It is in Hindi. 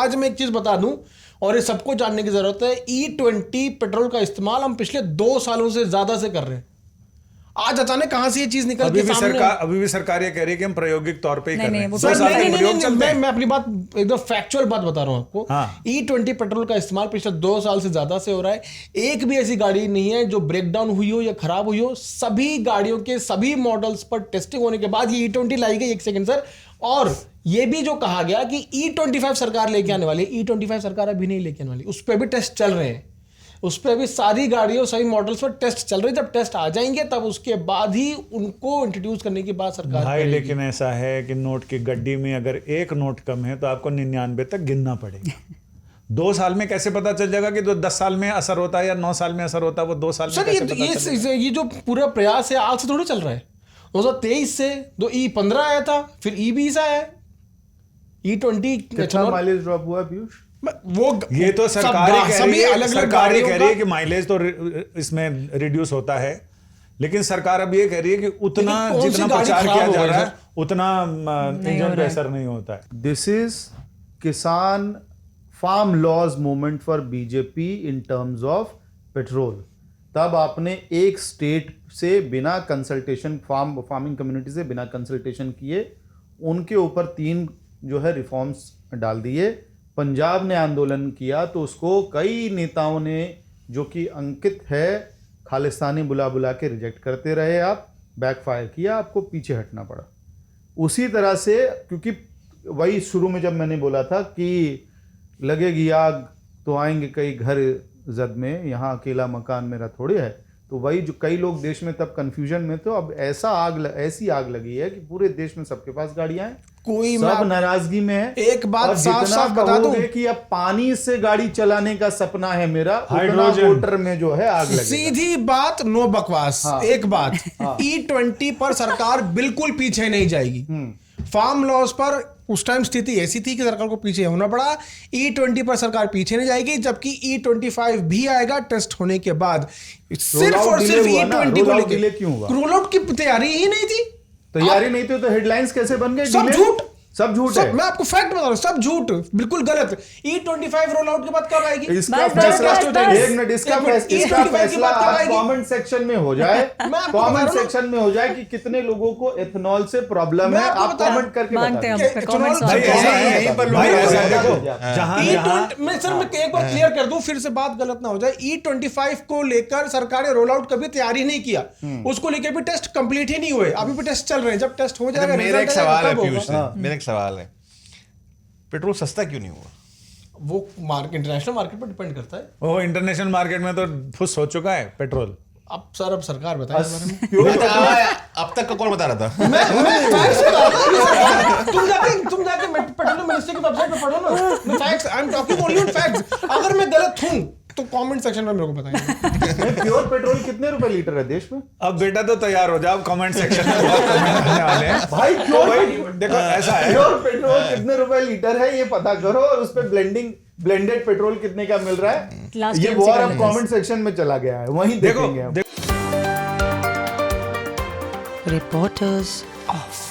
आज मैं एक चीज बता दूं और ये सबको जानने की जरूरत है, E20 पेट्रोल का इस्तेमाल हम पिछले 2 सालों से ज्यादा से कर रहे हैं। आज अचानक कहां से ये चीज निकल के सामने? अभी भी सरकार ये कह रही है कि हम प्रायोगिक तौर पे ही कर रहे हैं। मैं अपनी बात एकदम फैक्चुअल बात बता रहा हूं आपको। E20 पेट्रोल का इस्तेमाल पिछले 2 साल से ज्यादा से हो रहा है। एक भी ऐसी गाड़ी नहीं है जो ब्रेकडाउन हुई हो या खराब हुई हो। सभी गाड़ियों के सभी मॉडल्स पर टेस्टिंग होने के बाद ये E20 लाई गई। एक सेकंड सर, और ये भी जो कहा गया कि E25 सरकार लेके आने वाली है, E25 सरकार अभी नहीं लेके आने वाली, उस पर भी टेस्ट चल रहे हैं। उस पर अभी सारी गाड़ियों सभी मॉडल्स पर टेस्ट चल रहे हैं। जब टेस्ट आ जाएंगे तब उसके बाद ही उनको इंट्रोड्यूस करने की बात सरकार भाई करेगी। लेकिन ऐसा है कि नोट की गड्डी में अगर एक नोट कम है तो आपको 99 तक गिनना पड़ेगा। 2 साल में कैसे पता चल जाएगा कि 10 साल में असर होता है या 9 साल में असर होता है, वो 2 साल में सर ये जो पूरा प्रयास है आज से थोड़ी चल रहा है। 2023 से E15 आया था, फिर E20 आया है, E20 कितना माइलेज ड्रॉप हुआ पीयूष? वो ये तो सरकार ही कह रही है कि माइलेज तो इसमें रिड्यूस होता है, लेकिन सरकार अब ये कह रही है कि उतना जितना प्रचार किया जा रहा है उतना इंजन पे असर नहीं होता है। This is kisan farm laws movement for BJP in terms of petrol. तब आपने एक स्टेट से बिना कंसल्टेशन, फार्मिंग कम्युनिटी से बिना कंसल्टेशन किए उनके ऊपर 3 जो है रिफॉर्म्स डाल दिए। पंजाब ने आंदोलन किया तो उसको कई नेताओं ने, जो कि अंकित है, खालिस्तानी बुला बुला के रिजेक्ट करते रहे। आप बैकफायर किया, आपको पीछे हटना पड़ा। उसी तरह से, क्योंकि वही शुरू में जब मैंने बोला था कि लगेगी आग तो आएंगे कई घर जद में, यहाँ अकेला मकान मेरा थोड़े है, तो वही जो कई लोग देश में तब कंफ्यूजन में, तो अब ऐसी आग लगी है कि पूरे देश में सबके पास गाड़ियां हैं, कोई सब नाराजगी में है। एक बात साफ बता दूं कि अब पानी से गाड़ी चलाने का सपना है मेरा, उतना मोटर में जो है आग लगी। सीधी बात, नो बकवास। एक बात, E20 पर सरकार बिल्कुल पीछे नहीं जाएगी। फार्म लॉस पर उस टाइम स्थिति ऐसी थी कि सरकार को पीछे होना पड़ा। E20 पर सरकार पीछे नहीं जाएगी, जबकि E25 भी आएगा टेस्ट होने के बाद। सिर्फ और सिर्फ E20 को लेकर क्यों हुआ? रोल आउट की तैयारी ही नहीं थी। तैयारी नहीं थी तो हेडलाइंस कैसे बन गए? सब झूठ है। मैं आपको फैक्ट बता रहा हूं, सब झूठ, बिल्कुल गलत। E25 रोल आउट के बाद कब आएगी? इसका फैसला कमेंट सेक्शन में हो जाए। कमेंट सेक्शन में हो जाए कि कितने लोगों को एथेनॉल से प्रॉब्लम है, आप कमेंट करके बताइए। मैं सर मैं एक बार क्लियर कर दूं, फिर से बात गलत ना हो जाए। E25 को लेकर सरकार ने रोल आउट कभी तैयारी नहीं किया, उसको लेकर भी टेस्ट कंप्लीट ही नहीं हुए, अभी भी टेस्ट चल रहे हैं। जब टेस्ट हो जाएगा, मेरा एक सवाल है पीयूष, मेरा एक सवाल है, पेट्रोल सस्ता क्यों नहीं हुआ? वो इंटरनेशनल मार्केट पर डिपेंड करता है। वो इंटरनेशनल मार्केट में तो फुस हो चुका है पेट्रोल। अब सरकार बताए इस बारे में। अब तक का कौन बता रहा था? तुम जाके पेट्रोलियम मिनिस्ट्री की वेबसाइट पे पढ़ो ना। Facts, I am talking only on facts. अगर मैं गलत हूं तो कमेंट सेक्शन में मेरे को बताएंगे। प्योर पेट्रोल कितने रुपए लीटर है देश में? अब बेटा तो तैयार हो जाओ, कमेंट सेक्शन में बहुत कमेंट आने वाले हैं। भाई क्यों? देखो ऐसा है, प्योर पेट्रोल कितने रुपए लीटर है ये पता करो, और उस पे ब्लेंडेड पेट्रोल कितने का मिल रहा है ये वो अब कमेंट सेक्शन में चला गया है, वहीं देखेंगे। Reporters of